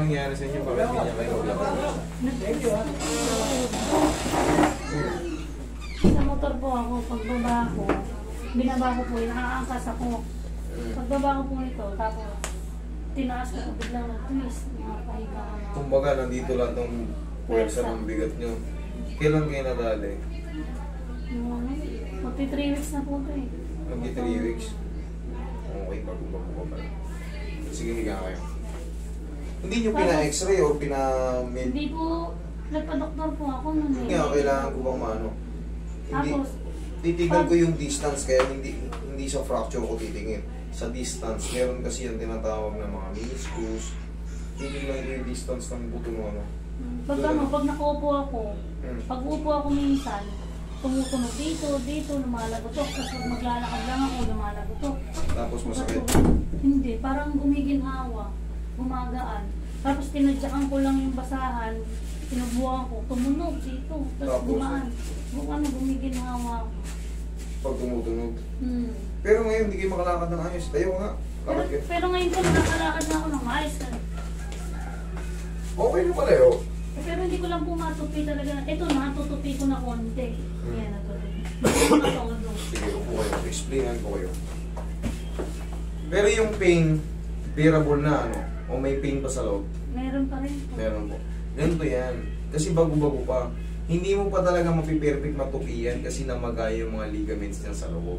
nangyari sa inyo? Bakit hindi niya kayo maglakad? Sa motor po ako, pagbaba ko, binaba ko po, nakaangkas ako. Pagbaba ko po ito, tapos tinaas ko po biglang nag-twist. Nakapahiga na. Kumbaga, nandito lahat ng puwersa ng bigat nyo. Kailan kayo nadali? Magti 3 weeks na po ito eh. Magti 3 weeks? Okay, pag-ubag ko pa. Sige, higa kayo. Hindi nyo pina-x-ray o pina-med? Hindi po, nagpa-doktor po ako nun eh. Nga, kailangan ko bang maano? Hindi, Tapos, titignan ko yung distance, kaya hindi sa fracture ko titingin. Sa distance, meron kasi yung tinatawag na mga meniscus. Titignan ko yung distance ng buto ng ano. pag nakaupo ako, pag upo ako minsan, tumutunog dito, lumalagotok. Tapos pag maglalakad lang ako, lumalagotok. Tapos masakit? Hindi, parang gumiginhawa, gumagaan. Tapos tinadyakan ko lang yung basahan, tinubuhan ko, tumunog dito. Tapos gumaan. Gumiginhawa ako. Pag tumutunog? Pero ngayon, hindi kayo makalakad ng ayos. Tayo nga. Pero ngayon ko nakakalakad na ako ng ayos. Okay na pala yun. Pero hindi ko lang po matupi talaga. Ito, natutupi ko na konti. Yan, natutupi. Sige, upo kayo. Explainan ko kayo. Pero yung pain, bearable na ano? O may pain pa sa loob? Meron pa rin po. Meron po. Ganito yan. Kasi bago-bago pa. Hindi mo pa talaga mapiperfect matupi yan kasi namagay yung mga ligaments niya sa loob.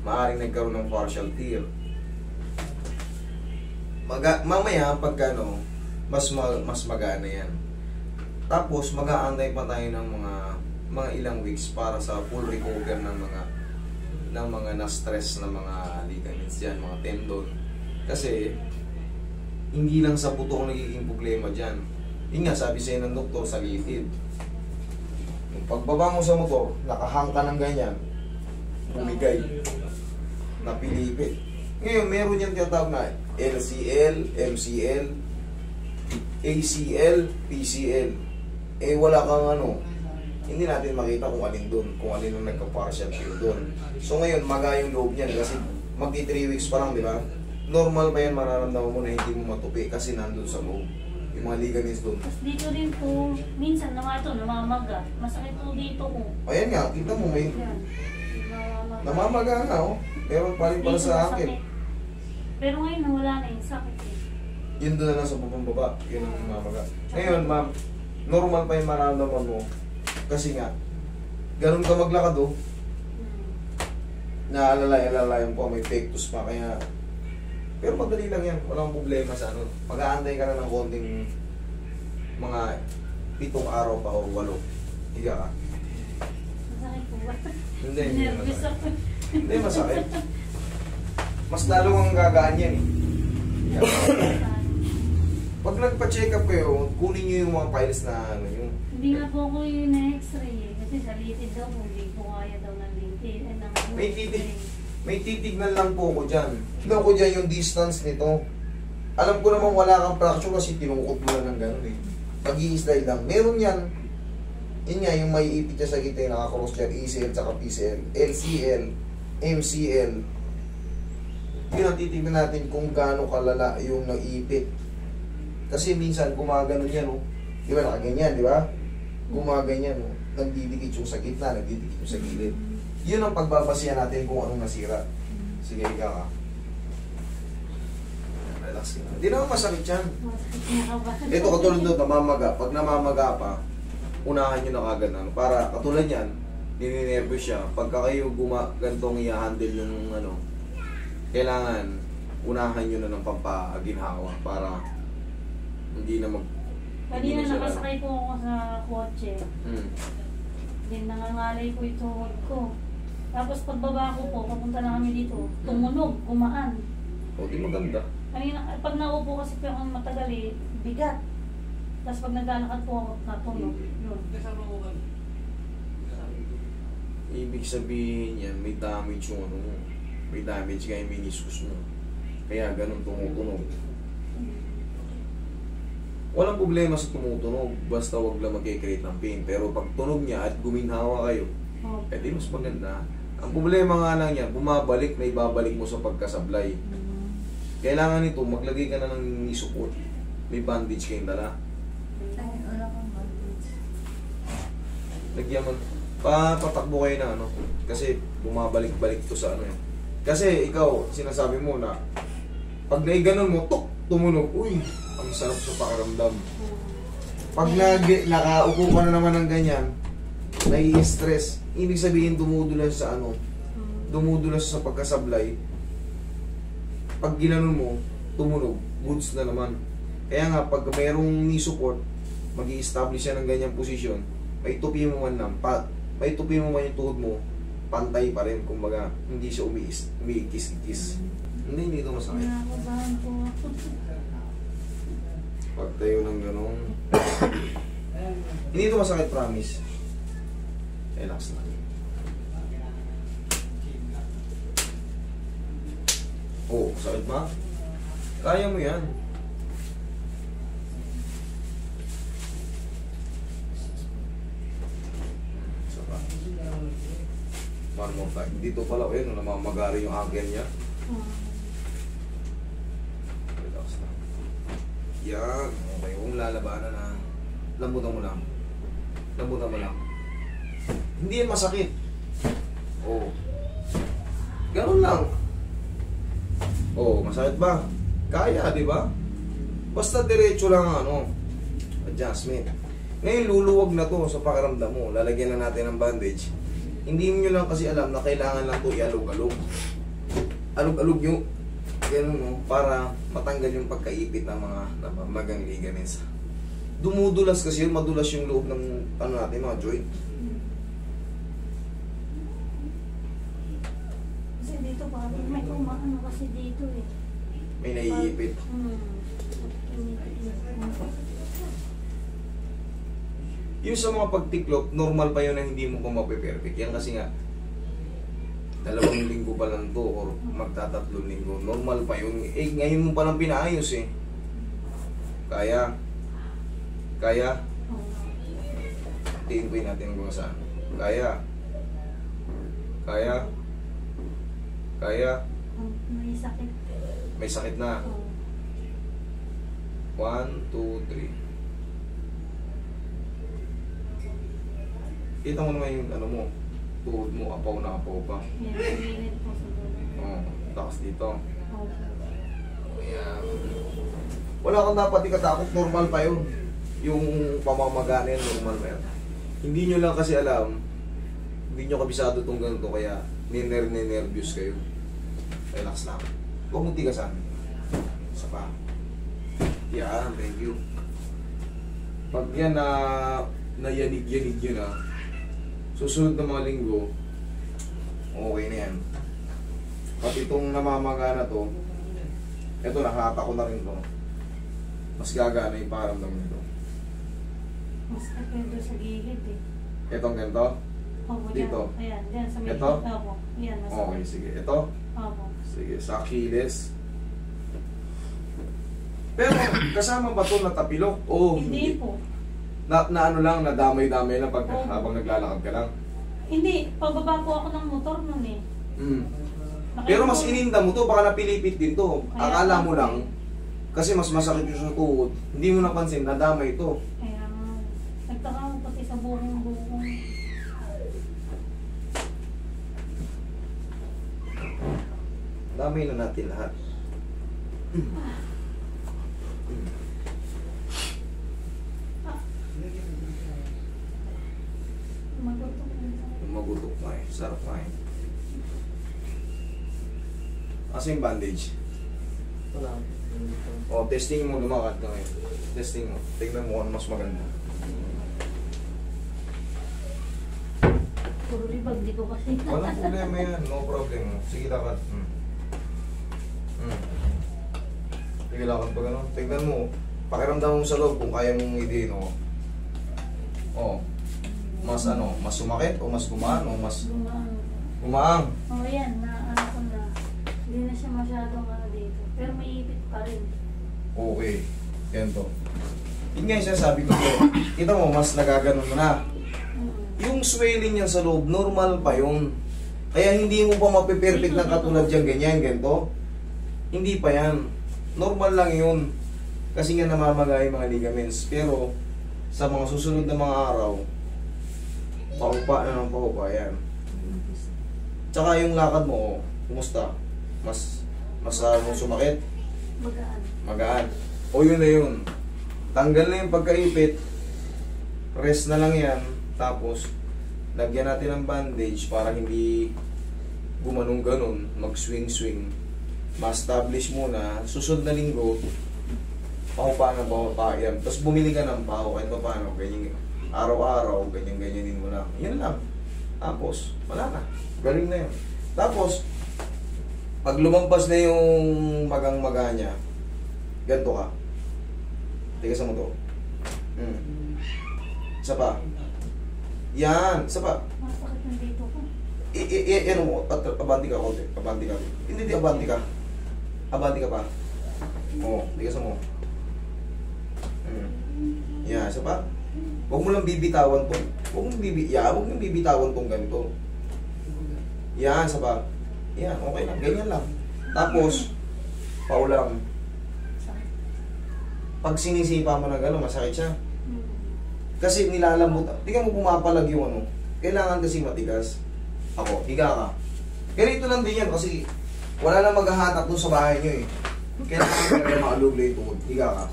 Maaring nagkaroon ng partial tear. Mamaya, pagka no, mas magana yan. Tapos mag-aantay pa tayo ng mga ilang weeks para sa full recover ng mga na-stress na mga ligaments diyan, mga tendon. Kasi hindi lang sa buto ang nagiging problema diyan. Yun nga sabi sa ng doktor sa litid. Yung pagbaba mo sa motor, nakahang ka ng ganyan, bumigay, napilipit. Ngayon, meron yan tinatawag na LCL, MCL, ACL, PCL. Eh wala kang ano, hindi natin makita kung alin doon, kung alin ang nagka-partial tear doon. So ngayon, maga yung loob niyan kasi magti 3 weeks pa lang, di ba? Normal pa yan, mararamdaman mo na hindi mo matupi kasi nandun sa loob. Yung mga ligaments doon. Tapos dito rin po, minsan namamaga. Masakit po dito ko. Ayan nga, kita mo may Yan. namamaga nga, oh. Meron pa rin pala Dito sa akin. masakit. Pero ngayon nawala na yung sakit eh. Yun doon na lang sa baba, yun ang namamaga. Ngayon, ma'am, normal pa yung mararamdaman mo. Kasi nga, ganun ka maglakad, oh. Naalala-alala po, may pectus pa, kaya... Pero madali lang yan, walang problema sa ano. Mag-aantay ka na ng konting mga 7 araw pa o 8. Higa ka. Masakit po ba? Hindi Nervous masakit. ako. Hindi masakit. Mas lalo ang gagaan yan eh. Higa ka. Pag nagpa-check up kayo, kunin nyo yung mga files na ano yung... Hindi nga po ako yung na-x-ray eh. Kasi sa litid daw po, hindi po kaya daw ng litid. May titignan lang po ko dyan. Tignan ko dyan yung distance nito. Alam ko naman wala kang fracture kasi tinukot mo lang ng gano'n eh. Pag-i-slide lang. Meron yan. Yun nga, yung may ipit niya sa gitna, nakakross dyan, ACL tsaka PCL, LCL, MCL. Yun ang titignan natin kung gaano kalala yung nag-ipit. Kasi minsan gumaganon yan, oh. Di ba, nakaganyan, di ba? Gumaganyan, oh. Nagdidikit yung sa gitna, nagdidikit yung sa gilid. Yun ang pagbabasihan natin kung anong nasira. Sige, ikaw ka. Relax ka na. Hindi naman masakit yan. Ito katulad doon, namamaga. Pag namamaga pa, unahan nyo na kagad na. Para katulad yan, nininervous siya. Pagka kayo gantong i-handle yung ano, kailangan unahan nyo na ng pampaginhawa para hindi na Kanina nakasakay po ako sa kotse. Then nangangalay ko yung tuhod ko. Tapos pagbaba ko po, papunta na kami dito, tumunog, gumaan. O, di maganda. Kanina, pag naupo kasi po ang matagal eh, bigat. Tapos pag naglalakad po ako, natunog. Yun. Ibig sabihin yan, may damage yung ano mo. May damage kaya yung meniscus mo. Kaya ganun tumutunog. Walang problema sa tumutunog, basta wag lang mag-create ng pain. Pero pag tunog niya at guminhawa kayo, di mas maganda. Ang problema nga lang yan, bumabalik na ibabalik mo sa pagkasablay. Kailangan nito, maglagay ka na ng knee support. May bandage kayong dala. Ay, wala kang bandage. Lagyan mo. Patakbo kayo na ano. Kasi bumabalik-balik to sa ano eh. Kasi ikaw, sinasabi mo na pag naiganon mo, tok, tumunog. Uy, ang sarap sa pakiramdam. Pag nakaupo ka na naman ng ganyan, nai-stress. Ibig sabihin dumudulas sa ano, dumudulas sa pagkasablay. Pag ginanon mo, tumunog, goods na naman. Kaya nga, pag mayroong knee support, mag-i-establish yan ng ganyang posisyon, may tupi mo man lang, may tupi mo man yung tuhod mo, pantay pa rin, kumbaga, hindi siya umiikis-ikis. Hindi ito masakit. Nakakabahan po ako. Pag tayo ng gano'n. Hindi ito masakit, promise. Relax lang. Oh, sakit ba? Kaya mo yan. Saka. One more time. Dito pala, ayun, namamagari yung ankle niya. Relax lang. Yan. Okay, kung lalabanan na. Lambutan mo lang. Lambutan mo lang. Hindi yan masakit. Oh. Ganun lang. Oh, masakit ba? Kaya, di ba? Basta diretso lang ano, adjustment. Ngayon, luluwag na to sa pakiramdam mo. Lalagyan na natin ng bandage. Hindi nyo lang kasi alam na kailangan lang to ialog-alog. Alog-alog yung ganun mo para matanggal yung pagkaipit ng mga magang ligaments. Dumudulas kasi yun, madulas yung loob ng ano natin, mga joint. Kasi dito parang may kumaano kasi dito eh. May naiipit. Yung sa mga pagtiklop, normal pa yun na hindi mo pa mape-perfect. Yan kasi nga, 2 linggo pa lang to or magtatatlong linggo. Normal pa yun. Eh, ngayon mo pa lang pinaayos eh. Kaya. Tingin ko natin kung saan. Kaya. May sakit. May sakit na. 1, 2, 3. Kita mo naman yung ano mo, tuhod mo, apaw na apaw pa. Yan, umiinit po sa dulo. Oo, tapos dito. Opo. Ayan. Wala kang dapat ikatakot, normal pa yun. Yung pamamagana yan, normal pa yan. Hindi nyo lang kasi alam, hindi nyo kabisado itong ganito, kaya nervous kayo. Relax lang. Huwag mong tigasan. Isa pa. Yan, thank you. Pag yan na nayanig-yanig yun na, susunod na mga linggo, okay na yan. Pati itong namamaga na to, eto nakata ko na rin to. Mas gagana yung pakiramdam nito. Mas kapendo sa gilid eh. Etong ganito? Opo, Dito? Ayan, dyan sa may Ito? Opo, ayan, mas Okay, sige. Ito? Opo. Sige, sa Achilles. Pero kasama ba to na tapilok? O Hindi po. Na ano lang, nadamay-damay na pag Oo. habang naglalakad ka lang. Hindi, pababa po ako ng motor nun eh. Pero mas ininda mo to, baka napilipit din to. Kaya Akala mo po. lang, kasi mas masakit yung sa tuhod, hindi mo napansin, nadamay to. Kaya nagtaka ako pati sa buong. Damay na natin lahat. Magutok na. Magutok na eh, sarap na eh. Asa yung bandage? Wala. O, testing mo, lumakad ka ngayon. Testing mo, tignan mo kung mas maganda. Puro libag, di ko kasi. Walang problema yan, no problem. Sige, lakad. Sige, lakad pa gano'n. Tignan mo, pakiramdam mo sa loob kung kaya mong i-din, o. O, mas ano, mas sumakit o mas gumaan o mas Gumaan. gumaang. Oh, yan, na ano ko na. Hindi na siya masyadong ano dito. Pero may ipit pa rin. Okay, ganito. Yun nga yung sinasabi ko sa'yo. Kita mo, mas nagaganon mo na. Yung swelling niya sa loob, normal pa yun. Kaya hindi mo pa mapiperfect ng katulad dyan, ganyan, ganito. Hindi pa yan. Normal lang yun. Kasi nga namamaga yung mga ligaments. Pero, sa mga susunod na mga araw, paupa na ng paupa, yan. Tsaka yung lakad mo, kumusta? Mas sumakit? Magaan. Magaan. O yun na yun. Tanggal na yung pagkaipit, rest na lang yan, tapos, lagyan natin ng bandage para hindi gumanong ganon, mag-swing-swing. Ma-establish muna, susunod na linggo, paupa ng paupa yan. Tapos bumili ka ng pao, kahit pa paano, ganyan, araw-araw, ganyan-ganyanin mo lang. Yan lang. Tapos, wala na. Galing na yun. Tapos, pag lumampas na yung magang-maga niya, ganito ka. Tigasan mo to. Isa pa. Yan, isa pa. Masakit ng dito ko. Ano mo, abanti ka konti. Abanti ka. Hindi, abanti ka. Abanti ka pa. Oo, tigasan mo. Yan, isa pa. Huwag mo lang bibitawan to. Huwag mong bibitawan tong ganito. Yan, isa pa. Yan, okay lang. Ganyan lang. Tapos, paulang. Pag sinisipa mo na gano'n, masakit siya. Kasi nilalambot. Tingnan mo pumapalag yung ano. Kailangan kasi matigas. Ako, higa ka. Ganito lang din yan kasi wala na maghahatak dun sa bahay nyo eh. Kailangan ka maalugla yung tuhod. Higa ka.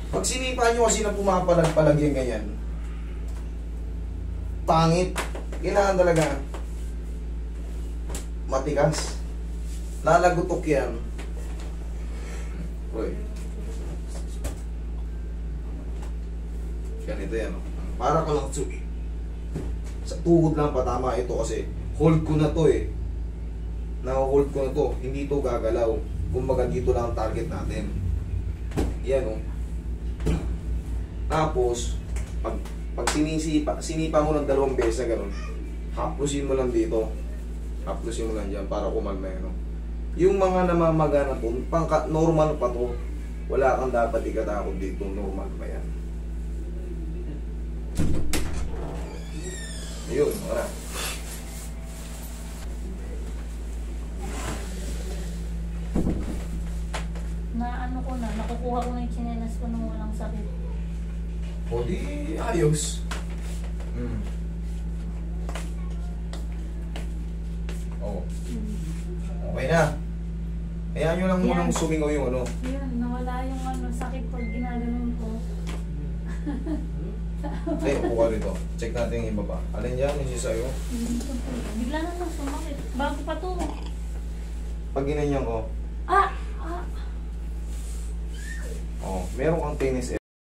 Pag sinipa nyo kasi na pumapalag-palag yan ganyan, pangit. Kailangan talaga matigas. Lalagutok yan. Uy. Ganito yan. Para ka lang sa tuhod lang patama ito kasi hold ko na to eh. Na-hold ko na to. Hindi to gagalaw. Kumbaga dito lang ang target natin. Yan oh. Tapos, pag sinipa mo ng 2 beses na gano'n, haplusin mo lang dito. Haplusin mo lang dyan para kumalma yun. Yung mga namamaga na to, normal pa to. Wala kang dapat ikatakot dito. Normal pa yan. Ayun, wala. Nakukuha ko na yung tsinelas ko nung walang sakit. O di, ayos. Oo. Okay na. Hayaan nyo lang munang sumingaw yung ano. Yun, nawala yung sakit pag ginaganon ko. Okay, upo ka rito. Check natin yung iba pa. Alin dyan, yung sa'yo? Bigla na lang sumakit. Bago pa to. Pag ginanyan ko, Ah! meron kang tennis